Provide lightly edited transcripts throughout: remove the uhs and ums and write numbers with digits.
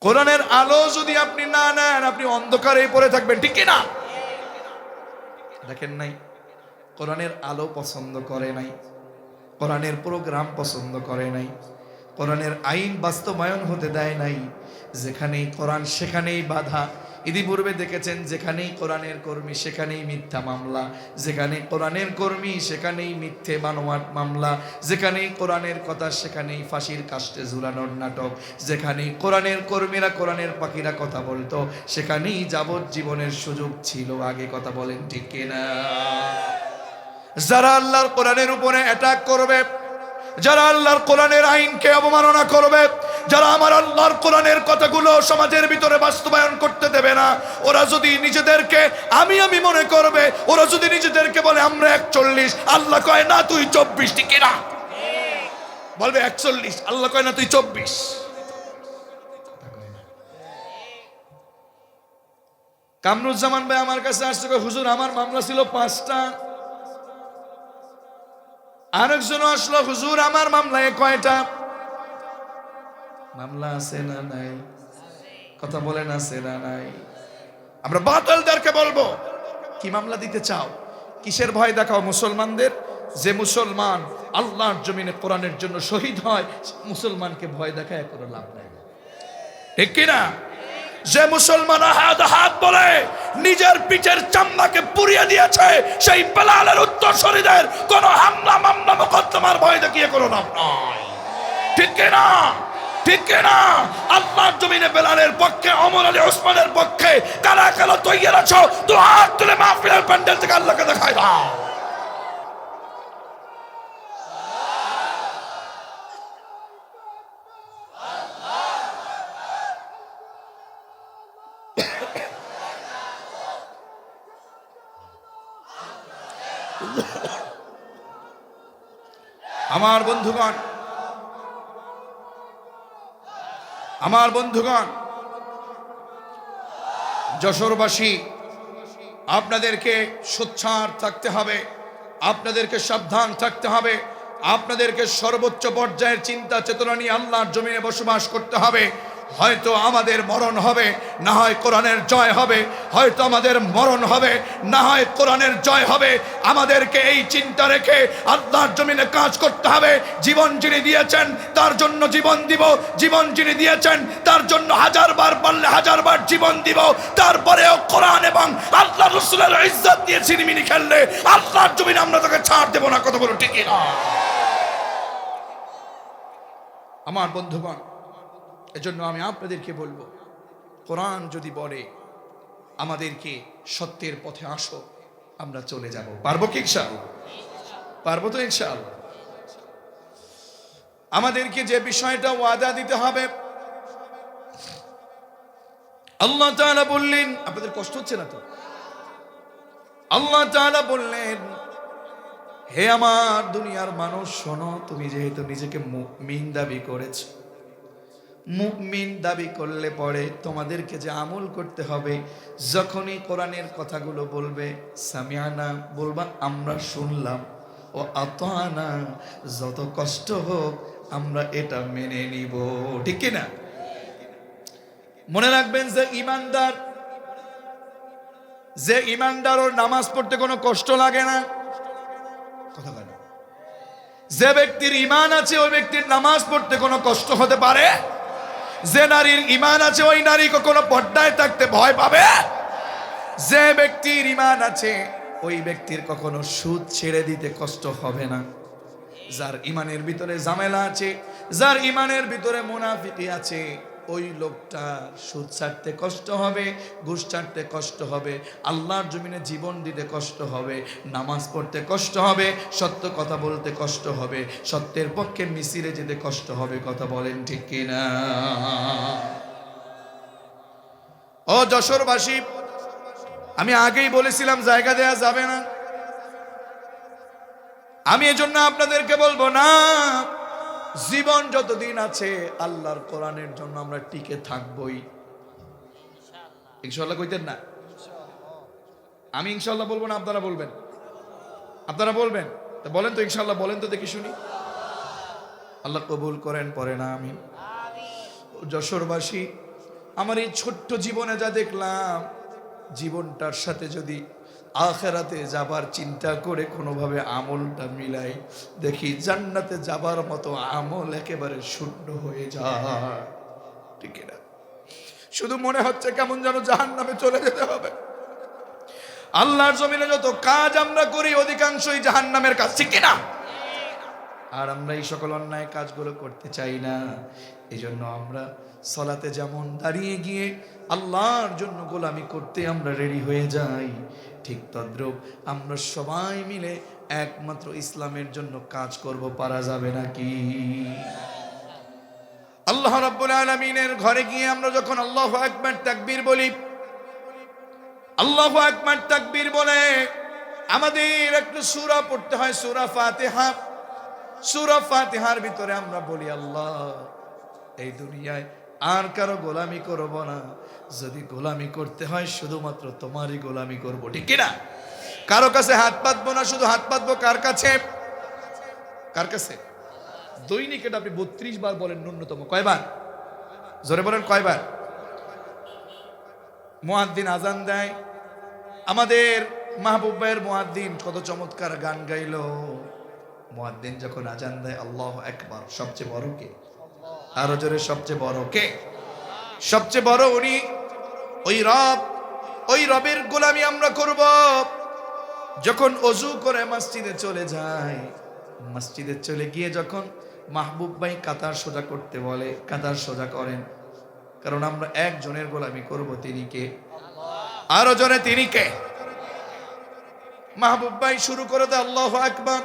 কোরআনের আলো যদি আপনি না নেন, আপনি অন্ধকারে পড়ে থাকবেন, ঠিক কি না? দেখেন নাই, কোরআনের আলো পছন্দ করে নাই, কোরআনের প্রোগ্রাম পছন্দ করে নাই, কোরআনের আইন বাস্তবায়ন হতে দেয় নাই। যেখানেই কোরআন সেখানেই বাধা। ইতিপূর্বে দেখেছেন, যেখানেই কোরআনের কর্মী সেখানেই মিথ্যা মামলা, যেখানে কোরআনের কর্মী সেখানেই মিথ্যে বানোয়াট মামলা, যেখানেই কোরআনের কথা সেখানেই ফাঁসির কাস্টে ঝুলানোর নাটক, যেখানেই কোরআনের কর্মীরা কোরআনের পাখিরা কথা বলতো সেখানেই যাবজ্জীবনের সুযোগ ছিল। আগে কথা বলেন ঠিক কিনা? যারা আল্লাহর কোরআনের উপরে অ্যাটাক করবে, যারা আল্লাহর কোরআনের আইনকে অবমাননা করবে, যারা আমার আল্লাহর কোরআনের কথাগুলো সমাজের ভিতরে বাস্তবায়ন করতে দেবে না, ওরা যদি নিজেদেরকে আমি মনে করবে, ওরা যদি নিজেদেরকে বলে আমরা 41, আল্লাহ কয় না তুই 24, ঠিক না? বলবে 41, আল্লাহ কয় না তুই 24। কামরুজ্জামান ভাই আমার কাছে আসছে, হুজুর আমার মামলা ছিল 5টা। আরেকজন আসলো, হুজুর আমার মামলায় কয়টা? মামলা আছে না নাই? কথা বলেন আছে না নাই? আমরা বাতিলদেরকে বলবো, কি মামলা দিতে চাও? কিসের ভয় দেখাও মুসলমানদের? যে মুসলমান আল্লাহর জমিনে কোরআনের জন্য শহীদ হয়, মুসলমানকে ভয় দেখায় কোনো লাভ নাই, ঠিক কিনা? যে মুসলমান আহাদ আহাদ বলে নিজের পিঠের চামড়াকে পুড়িয়ে দিয়েছে, সেই বেলালের উত্তরসূরিদের কোন হামলা মামলা মোকদ্দমার ভয় দেখিয়ে কোনো লাভ নাই, ঠিক কিনা? ঠিক কিনা? আল্লাহর জমিনে বেলালের পক্ষে, ওমর আলী ওসমানের পক্ষে কারা কারা তৈরি আছো, তো হাত তুলে মাহফিলের প্যান্ডেল থেকে আল্লাহকে দেখায় দাও। আমার বন্ধুগণ, আমার বন্ধুগণ, যশোরবাসী, আপনাদেরকে সোচ্চার থাকতে হবে, আপনাদেরকে সাবধান থাকতে হবে, আপনাদেরকে সর্বোচ্চ পর্যায়ের চিন্তা চেতনা নিয়ে আল্লাহর জমিনে বসবাস করতে হবে। হয়তো আমাদের মরণ হবে, না হয় কোরআনের জয় হবে, হয়তো আমাদের মরণ হবে, না হয় কোরআনের জয় হবে। আমাদেরকে এই চিন্তা রেখে আল্লাহর জমিনে কাজ করতে হবে। জীবন যিনি দিয়েছেন তার জন্য জীবন দিব, জীবন যিনি দিয়েছেন তার জন্য 1000 বার পারলে 1000 বার জীবন দিব। তারপরেও কোরআন এবং আল্লাহ রাসূলের ইজ্জত দিয়ে ছিনিমিনি খেললে আল্লাহর জমিনে আমরা তাকে ছাড় দেব না। কথা বলো ঠিক না? আমার বন্ধুগণ, এজন্য আমি আপনাদেরকে বলবো, কোরআন যদি বলে আমাদেরকে সত্যের পথে আসো, আমরা চলে যাব। পারবো কি ইনশাআল্লাহ? পারবো তো ইনশাআল্লাহ? আমাদেরকে যে বিষয়টা ওয়াদা দিতে হবে, আল্লাহ তাআলা বললেন, আপনাদের কষ্ট হচ্ছে না তো? আল্লাহ তাআলা বললেন, হে আমার দুনিয়ার মানুষ শোনো, তুমি যেহেতু নিজেকে মুমিন দাবি করেছো, মুমিন দাবি করলে পরে তোমাদেরকে যে আমল করতে হবে, যখনই কোরআনের কথাগুলো বলবে সামিআনা বলবা আমরা শুনলাম, ও আতানা যত কষ্ট হোক আমরা এটা মেনে নিব, ঠিক কি না? মনে রাখবেন, যে ইমানদার ওর নামাজ পড়তে কোনো কষ্ট লাগে না। কথা বলেন, যে ব্যক্তির ঈমান আছে ওই ব্যক্তির নামাজ পড়তে কোনো কষ্ট হতে পারে? যে নারীর ঈমান আছে ওই নারী কখনো পর্দায় থাকতে ভয় পাবে? যে ব্যক্তির ঈমান আছে ওই ব্যক্তির কখনো সুদ ছেড়ে দিতে কষ্ট হবে না। যার ঈমানের ভিতরে ঝামেলা আছে, যার ঈমানের ভিতরে মুনাফিকি আছে, ওই লোকটা সুদ ছাড়তে কষ্ট হবে, ঘুষ ছাড়তে কষ্ট হবে, আল্লাহর জমিনে জীবন দিতে কষ্ট হবে, নামাজ পড়তে কষ্ট হবে, সত্য কথা বলতে কষ্ট হবে, সত্যের পক্ষে মিছিলে যেতে কষ্ট হবে। কথা বলেন ঠিক কিনা? ও যশোরবাসী, আমি আগেই বলেছিলাম জায়গা দেয়া যাবে না। আমি এজন্য আপনাদেরকে বলবো না, জীবন যতদিন আছে আল্লাহর কোরআনের জন্য আমরা টিকে থাকবই। ইনশাআল্লাহ কইতেন না? আমি ইনশাআল্লাহ বলবো না, আপনারা বলবেন? আপনারা বলবেন তো বলেন তো ইনশাআল্লাহ, বলেন তো দেখি শুনি। আল্লাহ কবুল করেন, পড়ে না আমিন। যশোরবাসী, আমার এই ছোট্ট জীবনে যা দেখলাম, জীবনটার সাথে যদি আখিরাতে যাবার চিন্তা করে কোনোভাবে আমলটা মিলাই, দেখি জান্নাতে যাবার মতো আমল একেবারে শূন্য হয়ে যায়। ঠিক না? শুধু মনে হচ্ছে কেমন যেন জাহান্নামে চলে যেতে হবে। আল্লাহর জমিনে যত কাজ আমরা করি অধিকাংশই জাহান্নামের কাজ, ঠিক না? আর আমরা এই সকল অন্যায় কাজগুলো করতে চাই না। এই জন্য আমরা সালাতে যেমন দাঁড়িয়ে গিয়ে আল্লাহর জন্য গোলামি করতে আমরা রেডি হয়ে যাই, ঠিক তদ্রূপ আমরা সবাই মিলে একমাত্র ইসলামের জন্য কাজ করব। পারা যাবে নাকি? আল্লাহ রাব্বুল আলামিনের ঘরে গিয়ে আমরা যখন আল্লাহু আকবার তাকবীর বলি, আল্লাহু আকবার তাকবীর বলে আমাদের একটা সূরা পড়তে হয়, সূরা ফাতিহা। সূরা ফাতিহার ভিতরে আমরা বলি, আল্লাহ এই দুনিয়ায় আর কারো গোলামি করব না, যদি গোলামি করতে হয় শুধুমাত্র তোমারই গোলামি করব। ঠিক কি না? কারো কাছে হাত পাতবো না, শুধু হাত পাতবো কার কাছে? কার কাছে? দৈনিক এটা আপনি 32 বার বলেন ন্যূনতম। কয়বার? জোরে বলেন, কয়বার? মুয়াজ্জিন আজান দেয়, আমাদের মাহবুব ভাইয়ের মুয়াজ্জিন কত চমৎকার গান গাইলো। মুয়াজ্জিন যখন আজান দেয় আল্লাহু আকবার, সবচেয়ে বড় কে? আরো জোরে, সবচেয়ে বড় কে? সবচেয়ে বড় উনি। ওই রব, ওই রবের গোলামি আমরা করব। যখন ওযু করে মসজিদে চলে যায়, মসজিদে চলে গিয়ে যখন মাহবুব ভাই কাতার সোজা করতে বলে, কাতার সোজা করেন, কারণ আমরা একজনের গোলামি করব। তিনি কে? আরো জোরে, তিনি কে? মাহবুব ভাই শুরু করে দেয় আল্লাহু আকবার।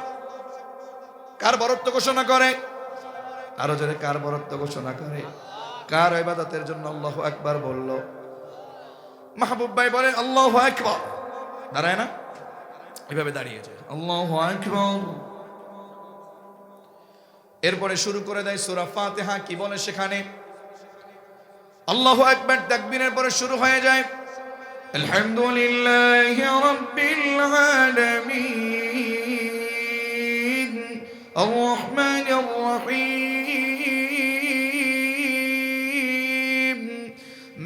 কার বরত্ব ঘোষণা করে? আরো জোরে, কার বরত্ব ঘোষণা করে? কার ইবাদতের জন্য আল্লাহু আকবার বলল? মাহবুব ভাই বলে আল্লাহু আকবার, দাঁড়ায় না, এভাবে দাঁড়িয়েছে আল্লাহু আকবার। এরপরে শুরু করে দেয় সূরা ফাতিহা। কি বলে সেখানে? আল্লাহু আকবার তাকবীরের পরে শুরু হয়ে যায় আলহামদুলিল্লাহি রাব্বিল আলামিন আর রহমানির রহিম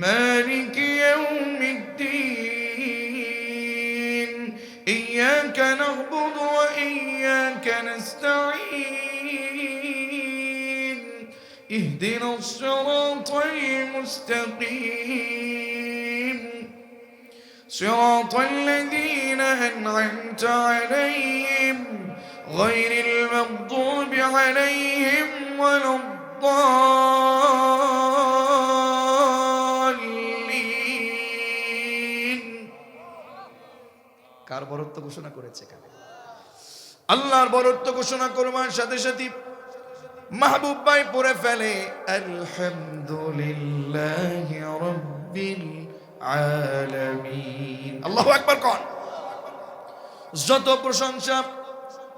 মালিকি ইয়াউমিদ্দিন ইয়্যাকা না'বুদু ওয়া ইয়্যাকা নাস্তাঈন ইহদিনাস সিরাতাল মুস্তাকিম صراط الذين أنعمت عليهم غير المغضوب عليهم ولا الضالين। কার বরত্ব ঘোষণা করেছে? কার? আল্লাহর বরত্ব ঘোষণা করবার সাথে সাথে মাহবুব ভাই পড়ে ফেলে আলহামদুলিল্লাহি রাব্বিল আলামিন। আল্লাহু আকবার কোন? যত প্রশংসা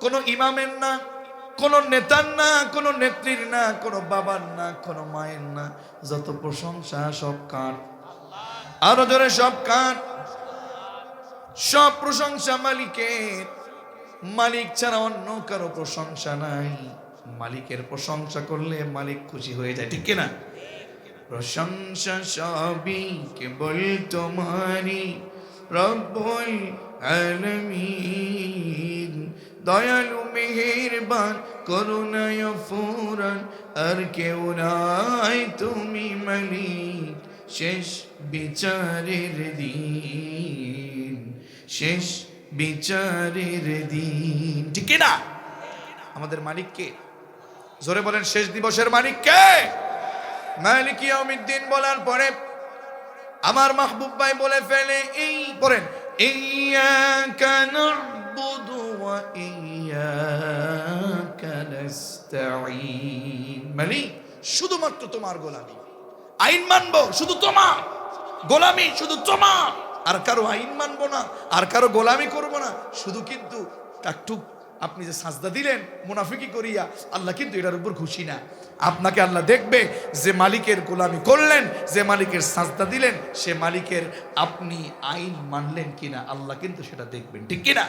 কোন ইমামের না, কোন নেতার না, কোন নেত্রীর না, কোন বাবার না, কোন মায়ের না, যত প্রশংসা সব কার? আরো জোরে, সব কার? সব প্রশংসা মালিকের। মালিক ছাড়া অন্য কারো প্রশংসা নাই। মালিকের প্রশংসা করলে মালিক খুশি হয়ে যায়, ঠিক কিনা? প্রশংসা সবই কেবল তোমারই রব্বুল আলামিন, দয়ালু মেহেরবান করুণায় ফুরান আর কেউ নাই, তুমি মালিক শেষ বিচারের দিন, শেষ বিচারের দিন, ঠিক কিনা? আমাদের মালিক কে? জোরে বলেন, শেষ দিবসের মালিক কে? মালিক ইয়াউমিদ্দিন বলার পরে আমার মাহবুব ভাই বলে ফেলে, এই পড়েন, ইয়্যাকা না'বুদু ওয়া ইয়্যাকা নাস্তাঈন। মালিক শুধুমাত্র তোমার গোলামি, আইন মানবো শুধু তোমার, গোলামি শুধু তোমার, আর কারো আইন মানবো না, আর কারো গোলামি করবো না। শুধু কিন্তু টাকটুক আপনি যে সাজদা দিলেন মুনাফিকি করিয়া, আল্লাহ কিন্তু এটার উপর খুশি না। আপনাকে আল্লাহ দেখবে যে মালিকের গোলামি করলেন, যে মালিকের সাজদা দিলেন, সে মালিকের আপনি আইন মানলেন কিনা, আল্লাহ কিন্তু সেটা দেখবেন, ঠিক কিনা?